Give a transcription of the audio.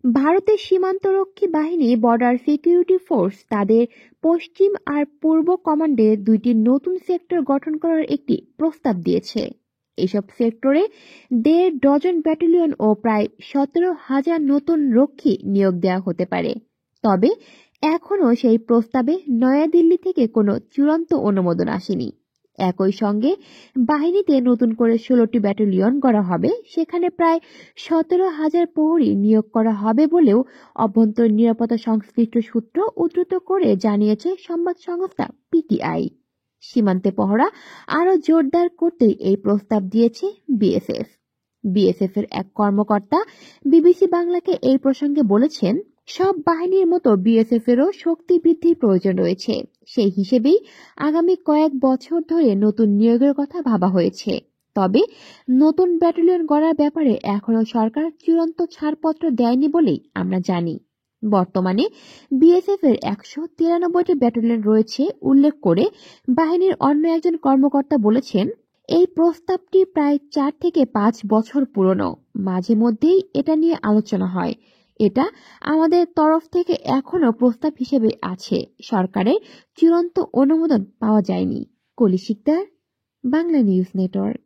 ভারতের সীমান্তরক্ষী বাহিনী বর্ডার সিকিউরিটি ফোর্স তাদের পশ্চিম আর পূর্ব কমান্ডে দুইটি নতুন সেক্টর গঠন করার একটি প্রস্তাব দিয়েছে। এসব সেক্টরে ১.৫ ডজন ব্যাটালিয়ন ও প্রায় ১৭,০০০ নতুন রক্ষী নিয়োগ দেওয়া হতে পারে। তবে এখনো সেই প্রস্তাবে নয়াদিল্লি থেকে কোনো চূড়ান্ত অনুমোদন আসেনি। একই সঙ্গে বাহিনীতে নতুন করে ১৬টি ব্যাটালিয়ন গড়া হবে, সেখানে প্রায় ১৭,০০০ প্রহরী নিয়োগ করা হবে বলেও অভ্যন্তরীণ নিরাপত্তা সংশ্লিষ্ট সূত্র উদ্ধৃত করে জানিয়েছে সংবাদ সংস্থা পিটিআই। সীমান্তে পহরা আরো জোরদার করতে এই প্রস্তাব দিয়েছে বিএসএফ। বিএসএফ এর এক কর্মকর্তা বিবিসি বাংলাকে এই প্রসঙ্গে বলেছেন, সব বাহিনীর মতো বিএসএফ এরও শক্তি বৃদ্ধির প্রয়োজন রয়েছে। সেই হিসেবেই আগামী কয়েক বছর ধরে নতুন নিয়োগের কথা ভাবা হয়েছে। তবে নতুন ব্যাটালিয়ন গড়ার ব্যাপারে এখনো সরকার চূড়ান্ত ছাড়পত্র দেয়নি বলেই আমরা জানি। বর্তমানে বিএসএফ এর ১৯৩টি ব্যাটালিয়ন রয়েছে উল্লেখ করে বাহিনীর অন্য একজন কর্মকর্তা বলেছেন, এই প্রস্তাবটি প্রায় ৪ থেকে ৫ বছর পুরনো। মাঝে মধ্যেই এটা নিয়ে আলোচনা হয়। এটা আমাদের তরফ থেকে এখনো প্রস্তাব হিসেবে আছে, সরকারের চূড়ান্ত অনুমোদন পাওয়া যায়নি। কলি শিকদার, বাংলা নিউজ নেটওয়ার্ক।